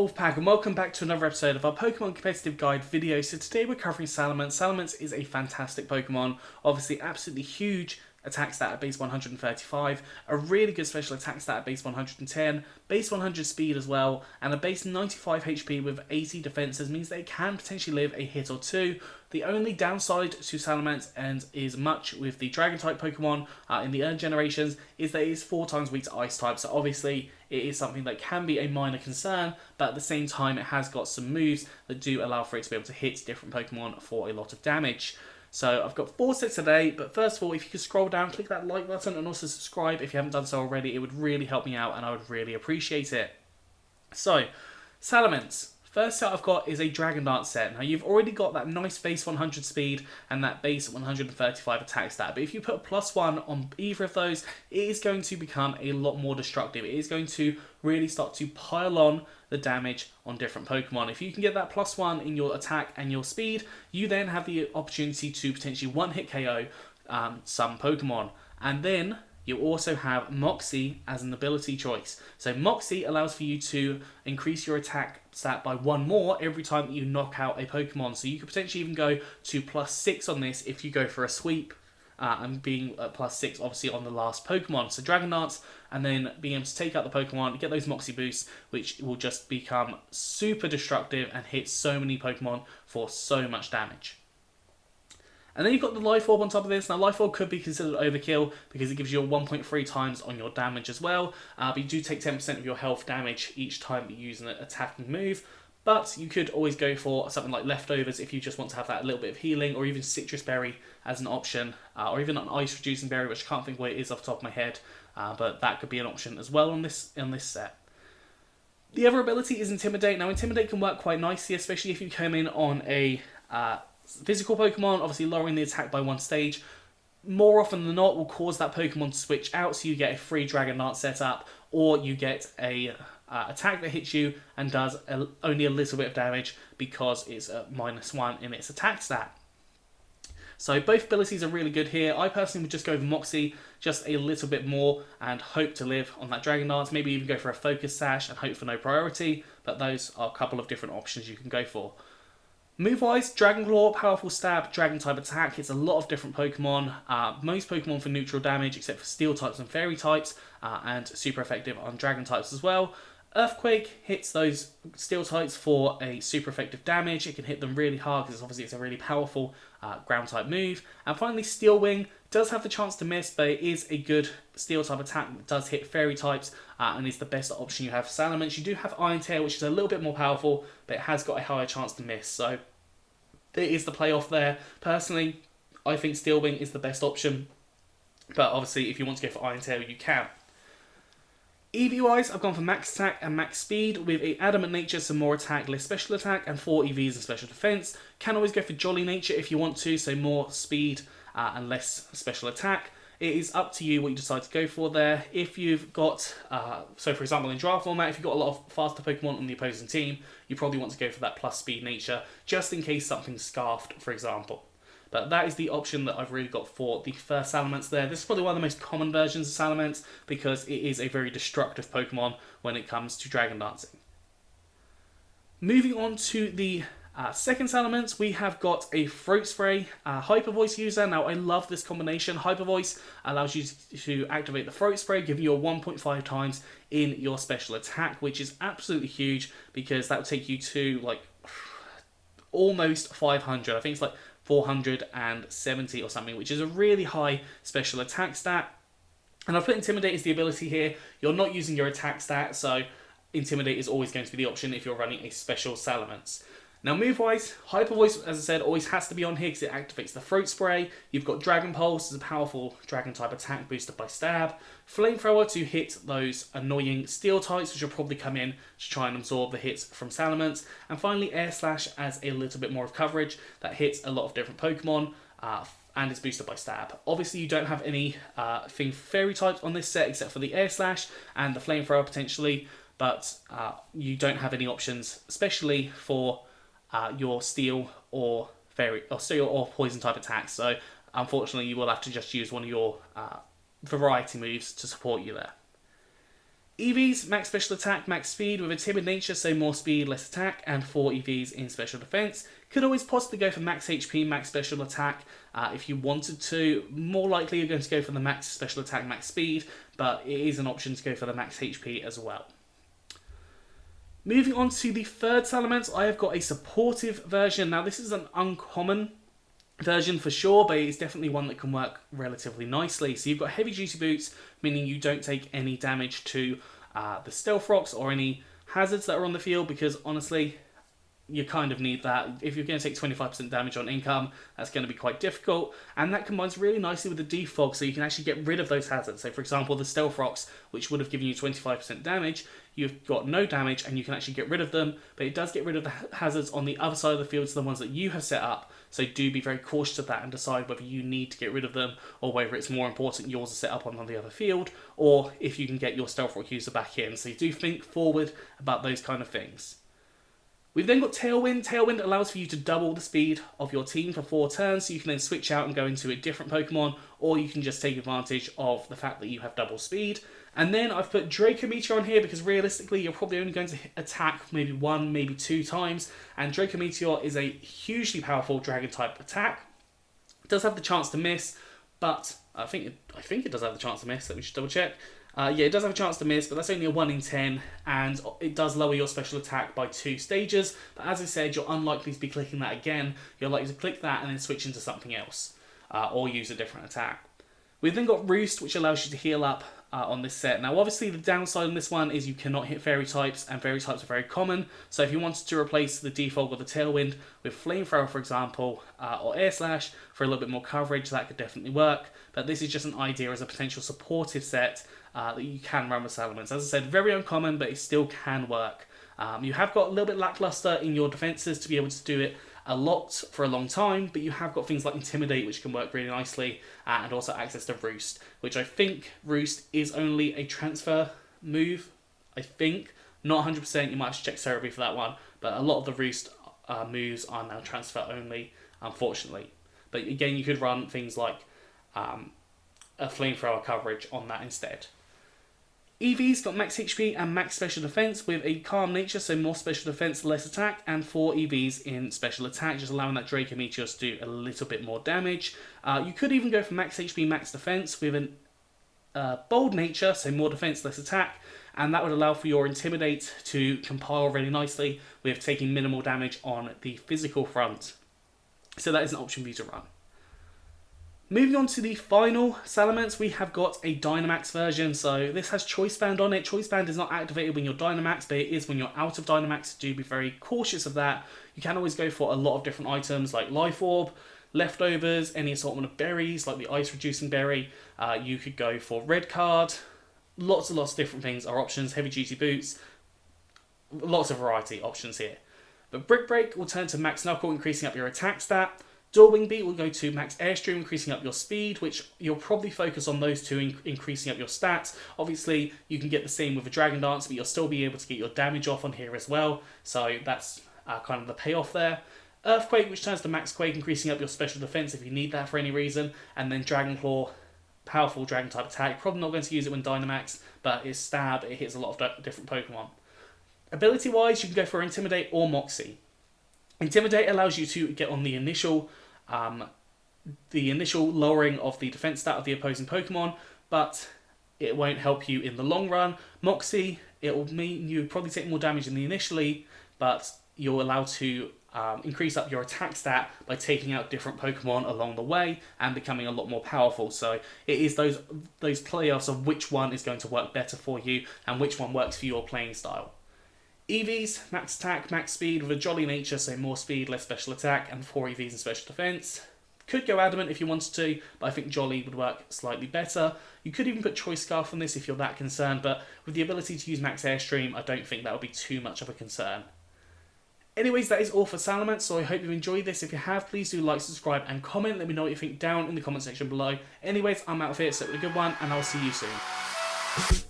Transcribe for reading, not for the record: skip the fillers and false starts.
Wolfpack, and welcome back to another episode of our Pokemon Competitive Guide video. So today we're covering Salamence. Salamence is a fantastic Pokemon, obviously absolutely huge attack stat at base 135, a really good special attack stat at base 110, base 100 speed as well, and a base 95 HP with 80 defenses means they can potentially live a hit or two. The only downside to Salamence, and is much with the Dragon type Pokemon in the early generations, is that it is 4 times weak to Ice type, so obviously it is something that can be a minor concern, but at the same time it has got some moves that do allow for it to be able to hit different Pokemon for a lot of damage. So I've got 4 sets today, but first of all, if you could scroll down, click that like button, and also subscribe if you haven't done so already. It would really help me out, and I would really appreciate it. So, Salamence. First set I've got is a Dragon Dance set. Now, you've already got that nice base 100 speed and that base 135 attack stat, but if you put a +1 on either of those, it is going to become a lot more destructive. It is going to really start to pile on the damage on different Pokemon. If you can get that +1 in your attack and your speed, you then have the opportunity to potentially one-hit KO some Pokemon. And then you also have Moxie as an ability choice. So Moxie allows for you to increase your attack stat by 1 more every time that you knock out a Pokemon. So you could potentially even go to +6 on this if you go for a sweep, and being at +6 obviously on the last Pokemon. So Dragon Dance, and then being able to take out the Pokemon, get those Moxie boosts, which will just become super destructive and hit so many Pokemon for so much damage. And then you've got the Life Orb on top of this. Now, Life Orb could be considered overkill because it gives you a 1.3 times on your damage as well. But you do take 10% of your health damage each time you use an attacking move. But you could always go for something like Leftovers if you just want to have that little bit of healing, or even Citrus Berry as an option, or even an Ice Reducing Berry, which I can't think what it is off the top of my head. But that could be an option as well on this set. The other ability is Intimidate. Now, Intimidate can work quite nicely, especially if you come in on a physical Pokemon, obviously lowering the attack by 1 stage. More often than not will cause that Pokemon to switch out, so you get a free Dragon Dance setup, or you get a attack that hits you and does only a little bit of damage because it's a -1 in its attack stat. So both abilities are really good here. I personally would just go for Moxie just a little bit more and hope to live on that Dragon Dance. Maybe even go for a Focus Sash and hope for no priority, but those are a couple of different options you can go for. Move-wise, Dragon Claw, powerful stab, Dragon type attack, hits a lot of different Pokemon. Most Pokemon for neutral damage, except for Steel types and Fairy types, and super effective on Dragon types as well. Earthquake hits those Steel types for a super effective damage. It can hit them really hard because obviously it's a really powerful ground type move. And finally, Steel Wing does have the chance to miss, but it is a good Steel type attack that does hit Fairy types and is the best option you have for Salamence. You do have Iron Tail, which is a little bit more powerful, but it has got a higher chance to miss. So there is the playoff there. Personally, I think Steel Wing is the best option, but obviously if you want to go for Iron Tail, you can. EV-wise, I've gone for max attack and max speed with a Adamant Nature, some more attack, less special attack, and 4 EVs and special defense. Can always go for Jolly Nature if you want to, so more speed and less special attack. It is up to you what you decide to go for there. If you've got, so for example in draft format, if you've got a lot of faster Pokemon on the opposing team, you probably want to go for that plus speed nature, just in case something's scarfed, for example. But that is the option that I've really got for the first Salamence there. This is probably one of the most common versions of Salamence because it is a very destructive Pokemon when it comes to Dragon Dancing. Moving on to the second Salamence, we have got a Throat Spray Hyper Voice user. Now, I love this combination. Hyper Voice allows you to activate the Throat Spray, giving you a 1.5 times in your special attack, which is absolutely huge because that would take you to like almost 500. I think it's like 470 or something, which is a really high special attack stat. And I've put Intimidate as the ability here. You're not using your attack stat, so Intimidate is always going to be the option if you're running a special Salamence. Now, move-wise, Hyper Voice, as I said, always has to be on here because it activates the Throat Spray. You've got Dragon Pulse as a powerful Dragon-type attack boosted by Stab. Flamethrower to hit those annoying Steel types, which will probably come in to try and absorb the hits from Salamence. And finally, Air Slash as a little bit more of coverage that hits a lot of different Pokemon and is boosted by Stab. Obviously, you don't have any thing Fairy types on this set except for the Air Slash and the Flamethrower potentially, but you don't have any options, especially for your Steel or Fairy or Steel or Poison type attacks. So unfortunately, you will have to just use one of your variety moves to support you there. EVs, max special attack, max speed with a timid nature, so more speed, less attack, and 4 EVs in special defense. Could always possibly go for max HP, max special attack if you wanted to. More likely you're going to go for the max special attack, max speed, but it is an option to go for the max HP as well. Moving on to the third Salamence, I have got a supportive version. Now this is an uncommon version for sure, but it's definitely one that can work relatively nicely. So you've got heavy duty boots, meaning you don't take any damage to the stealth rocks or any hazards that are on the field, because honestly, you kind of need that. If you're going to take 25% damage on income, that's going to be quite difficult, and that combines really nicely with the defog, so you can actually get rid of those hazards. So for example, the stealth rocks, which would have given you 25% damage, you've got no damage and you can actually get rid of them, but it does get rid of the hazards on the other side of the field, so the ones that you have set up. So do be very cautious of that and decide whether you need to get rid of them or whether it's more important yours are set up on the other field, or if you can get your stealth rock user back in. So you do think forward about those kind of things. We've then got Tailwind. Tailwind allows for you to double the speed of your team for 4 turns, so you can then switch out and go into a different Pokemon, or you can just take advantage of the fact that you have double speed. And then I've put Draco Meteor on here because realistically you're probably only going to attack maybe 1, maybe 2 times, and Draco Meteor is a hugely powerful dragon type attack. It does have the chance to miss, but I think it does have the chance to miss. Let me just double check. Yeah, it does have a chance to miss, but that's only a 1 in 10, and it does lower your special attack by 2 stages. But as I said, you're unlikely to be clicking that again. You're likely to click that and then switch into something else, or use a different attack. We've then got Roost, which allows you to heal up on this set. Now obviously the downside on this one is you cannot hit fairy types, and fairy types are very common. So if you wanted to replace the defog or the Tailwind with Flamethrower, for example, or Air Slash for a little bit more coverage, that could definitely work. But this is just an idea as a potential supportive set that you can run with Salamence. As I said, very uncommon, but it still can work. You have got a little bit lackluster in your defenses to be able to do it a lot for a long time, but you have got things like Intimidate, which can work really nicely, and also access to Roost, which I think Roost is only a transfer move, I think. Not 100%, you might have to check Cerebi for that one, but a lot of the Roost moves are now transfer only, unfortunately. But again, you could run things like a Flamethrower coverage on that instead. Eevee's got max HP and max special defense with a calm nature, so more special defense, less attack, and 4 EVs in special attack, just allowing that Draco Meteor to do a little bit more damage. You could even go for max HP, max defense with a bold nature, so more defense, less attack, and that would allow for your Intimidate to compile really nicely with taking minimal damage on the physical front. So that is an option for you to run. Moving on to the final Salamence, we have got a Dynamax version. So this has Choice Band on it. Choice Band is not activated when you're Dynamax, but it is when you're out of Dynamax. Do be very cautious of that. You can always go for a lot of different items like Life Orb, Leftovers, any assortment of berries like the Ice Reducing Berry. You could go for Red Card. Lots and lots of different things are options. Heavy Duty Boots. Lots of variety options here. But Brick Break will turn to Max Knuckle, increasing up your attack stat. Dual Wing Beat will go to Max Airstream, increasing up your speed, which you'll probably focus on those two, increasing up your stats. Obviously, you can get the same with a Dragon Dance, but you'll still be able to get your damage off on here as well. So that's kind of the payoff there. Earthquake, which turns to Max Quake, increasing up your special defense if you need that for any reason. And then Dragon Claw, powerful Dragon type attack. Probably not going to use it when Dynamax, but it's Stab, it hits a lot of different Pokemon. Ability-wise, you can go for Intimidate or Moxie. Intimidate allows you to get on the initial lowering of the defense stat of the opposing Pokemon, but it won't help you in the long run. Moxie, it will mean you probably take more damage in the initially, but you're allowed to increase up your attack stat by taking out different Pokemon along the way and becoming a lot more powerful. So it is those playoffs of which one is going to work better for you and which one works for your playing style. EVs, max attack, max speed with a jolly nature, so more speed, less special attack, and 4 EVs in special defense. Could go Adamant if you wanted to, but I think Jolly would work slightly better. You could even put Choice Scarf on this if you're that concerned, but with the ability to use max Airstream, I don't think that would be too much of a concern. Anyways, that is all for Salamence, so I hope you enjoyed this. If you have, please do like, subscribe, and comment. Let me know what you think down in the comment section below. Anyways, I'm out of here, so have a good one, and I'll see you soon.